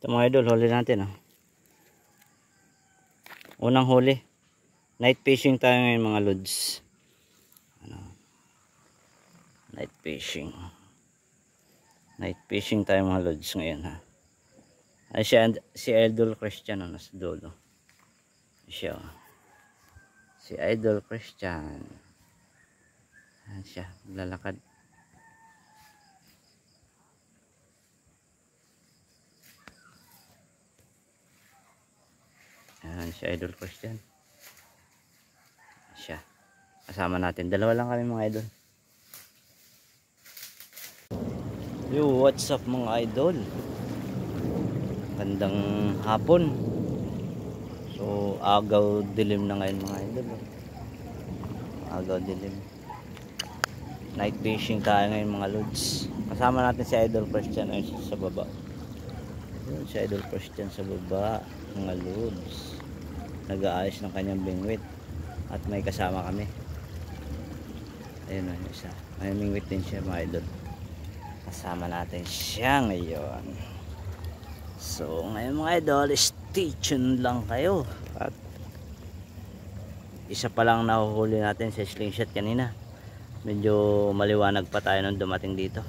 Ito mga idol, huli natin oh. Unang huli. Night fishing tayo ngayon mga lods. Night fishing. Night fishing tayo mga lods ngayon ha. Ay si Idol Christian oh, nasa dulo. Siya oh. Si Idol Christian. Ayan siya, lalakad. Ayan si Idol Christian. Siya. Kasama natin. Dalawa lang kami mga idol. Yo, what's up mga idol? Gandang hapon. So, agaw dilim na ngayon mga idol. Agaw dilim. Night fishing tayo ngayon mga lods. Kasama natin si Idol Christian ay sa baba. Yun, si Idol Christian sa baba mga lods. Nag-aayos ng kanyang bingwit. At may kasama kami. Ayun o, isa. May bingwit din siya mga idol. Kasama natin siya ngayon. So ngayon mga idol, stay tuned lang kayo. At isa pa lang nahuhuli natin sa slingshot kanina. Medyo maliwanag pa tayo nung dumating dito.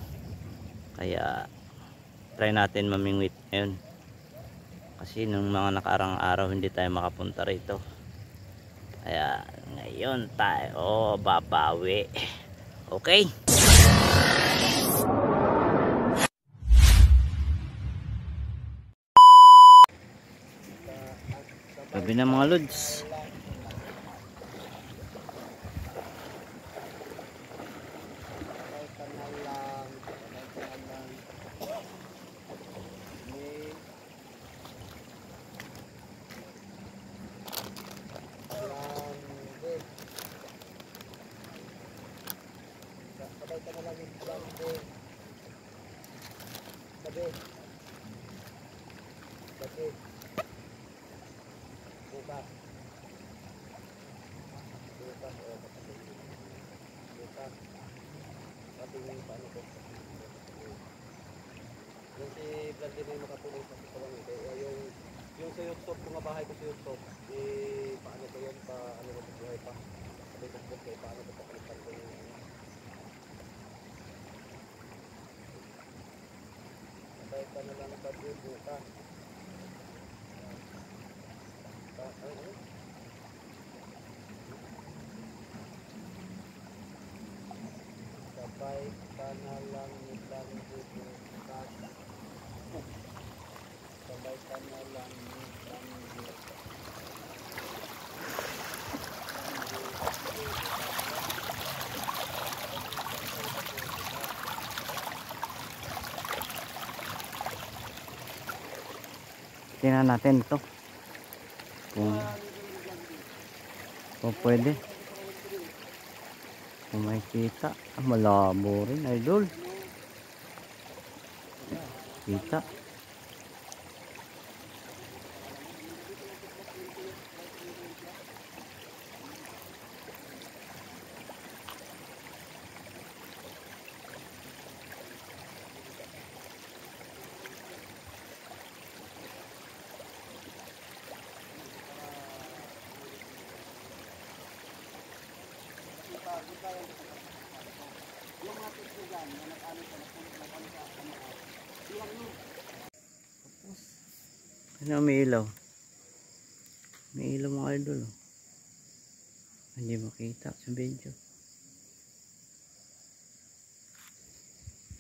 Kaya try natin mamingwit ngayon. Kasi nung mga nakaarang araw hindi tayo makapunta rito. Kaya ngayon tayo babawi. Okay? Gabi na mga lods. Yung si vlog din ay makatulong sa katawan nito. Yung sa YouTube, kung bahay ko sa YouTube, paano ko yun, paano ko buhay pa. Sabi ko po kayo, paano ko pakalitan ko yung sabay ka na lang sa buka. Sabay ka na lang nilang buka. Sabay ka na lang nilang buka. Tingnan natin ito. Kung pwede. Kung may kita. Malabo rin idol. Kita. Ano may ilaw? May ilaw mga idol. Hindi makita sa video.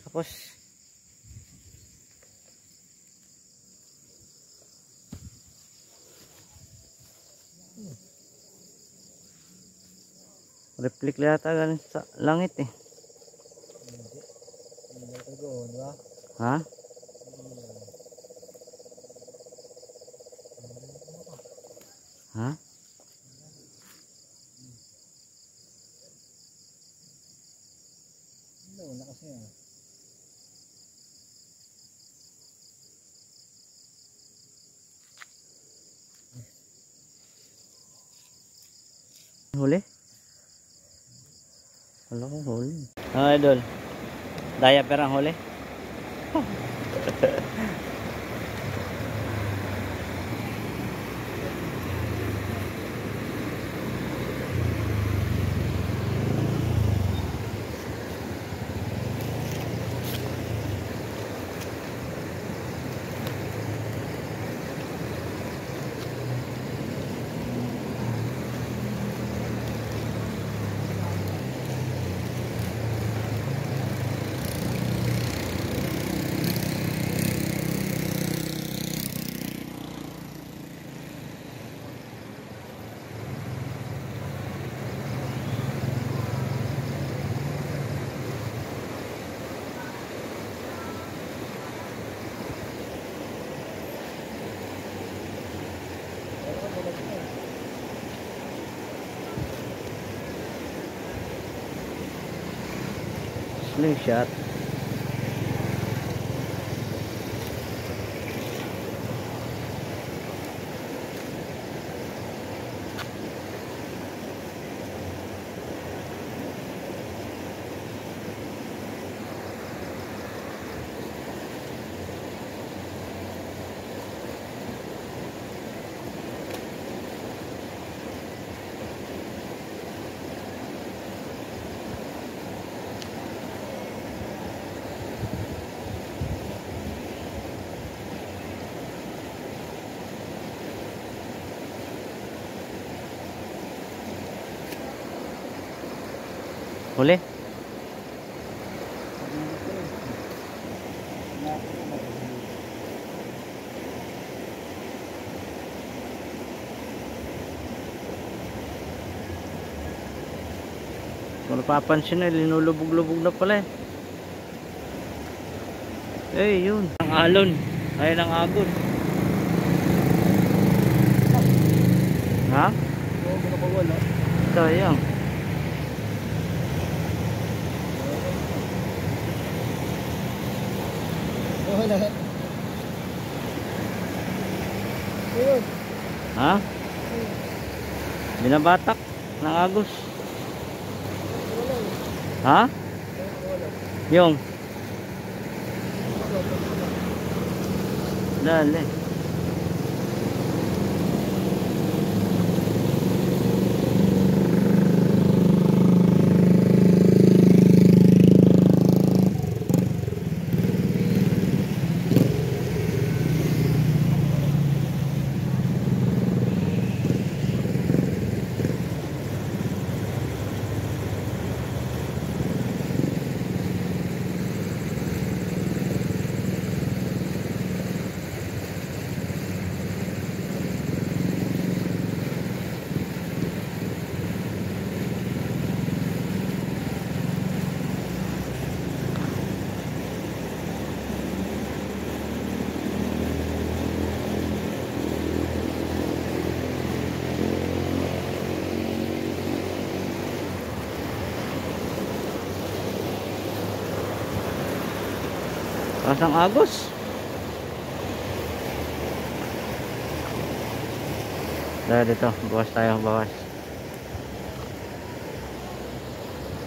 Tapos reflect yata galing sa langit eh. Ha? Ha? Wala kasi ah. Huli? Wala ko huli. Ah, idol. Diaper ang huli. Slingshot. Huli. Kung napapansin na, linulubog-lubog na pala eh. Eh, yun. Ang alon. Ayun ang agos. Ha? Oo, makapawala. Sayang. Wala. Ayun. Ha? Binabatak ng agos. Ha? Yung dali. Pasang agos. Dahil dito, bawas tayo, bawas.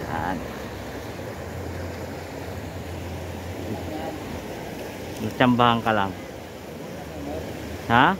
Yan. Natsambahan ka lang. Ha?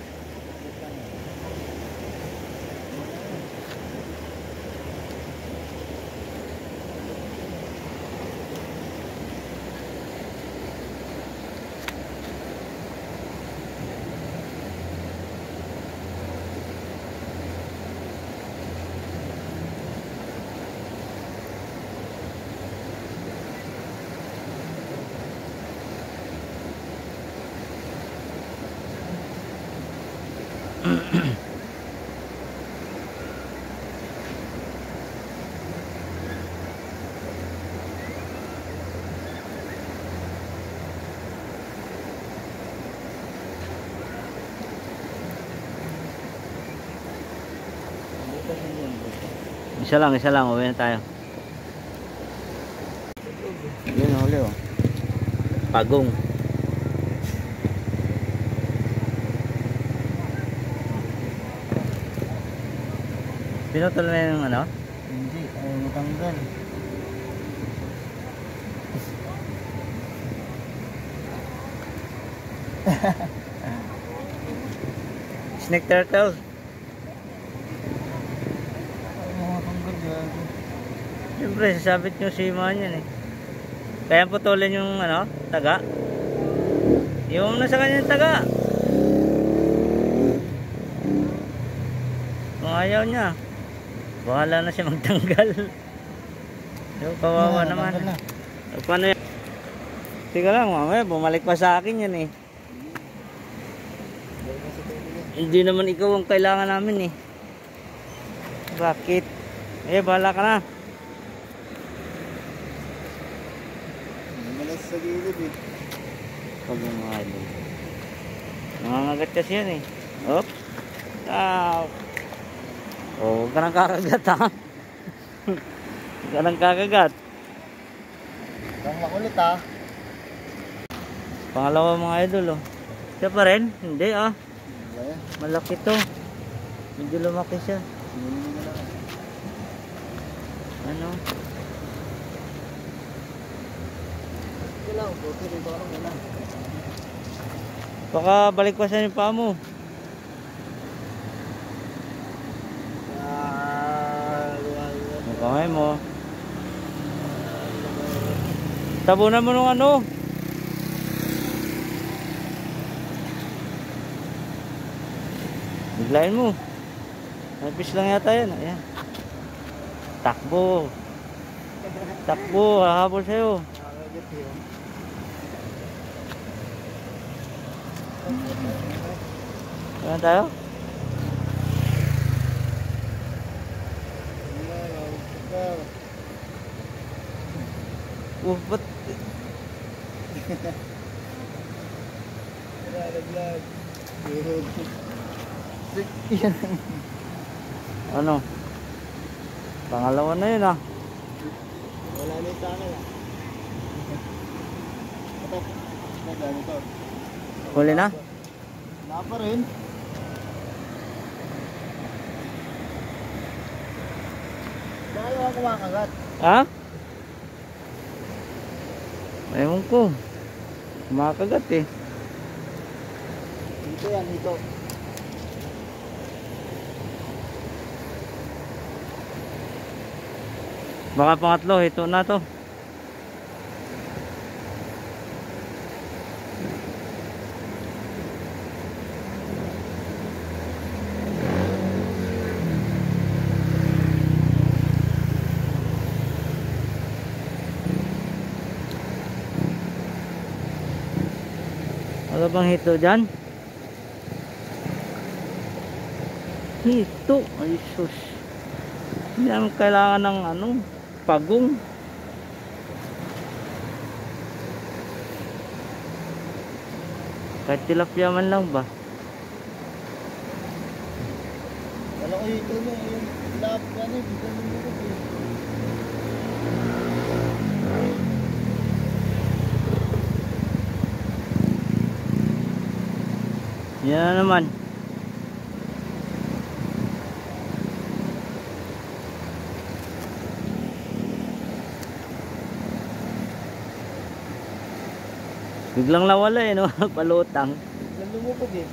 Isa lang, uwi na tayo. Yun, huli oh. Pagong. Pinutol na yung ano? Hindi, ayaw matanggal. Snake turtle. Siyempre, sasabit nyo si Iman yan eh. Kaya putulin yung ano, taga. Yung nasa kanyang taga. Kung ayaw niya, bahala na siya magtanggal. Yung kawawa naman. Paano yan? Tika lang, mamaya bumalik pa sa akin yan eh. Hindi naman ikaw ang kailangan namin eh. Bakit? Eh, bahala ka na. Malas sa gilid eh. Pag umahalin. Nangangagat kasi yan eh. Oops. Ah. Oh, huwag ka nang kakagat ha. Huwag ka nang kakagat. Ang makulit ha. Pangalawa mga idol oh. Siya pa rin? Hindi ah. Malaki to. Medyo lumaki siya. Ano? Baka balik pa sa yung paa mo. Ang kamay mo. Tabunan mo nung ano. Biglayin mo. Nagpis lang yata yan. Ayan. Takbo. Takbo. Hahabol sa'yo. Saan tayo? Ba't? Ano? Pangalawa na yun ah. Wala na yung tanay ah. Huli na? Wala pa rin. Dahil ako kumakagat. Ha? Ewan ko. Kumakagat eh. Dito yan, dito. Baka pangatlo, ito na to. Ano bang hito dyan? Hito? Ay sus. Hindi naman kailangan ng ano, pagong. Kahit tilapia man lang ba? Wala ko hito na yung lap ka na. Dito na mo ko. Yan na naman. Biglang nawala eh no, palutang. Lumupog eh.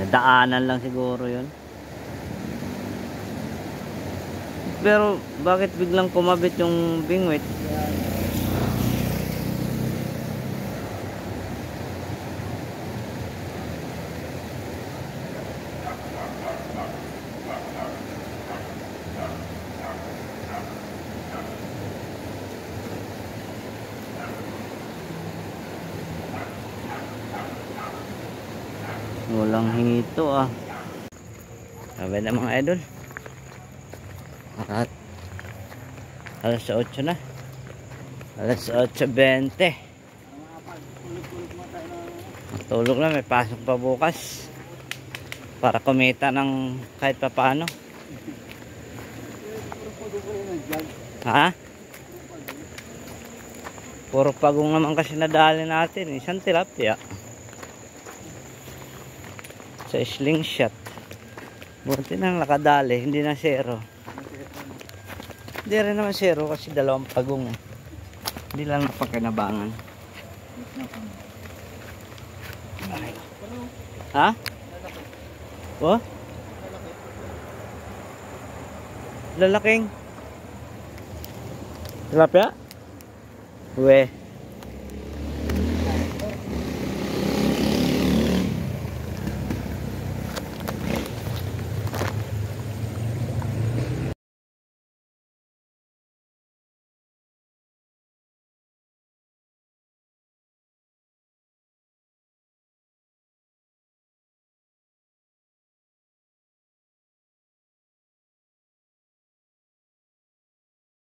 Nadaanan lang siguro yun. Pero bakit biglang kumabit yung bingwit? Walang hito ah. Sabi na mga idol. At alas 8 na. Alas 8:20. Matulog na, may pasok pa bukas. Para kumita ng kahit pa paano. Ha? Puro pagong naman kasi nadali natin. Isang tilapia. Sa slingshot. Buti nang nakadali, hindi na zero. Hindi rin naman zero kasi dalawang pagong. Hindi lang napakinabangan. Ha? Oh? Lalaking? Tilapia? Uwe.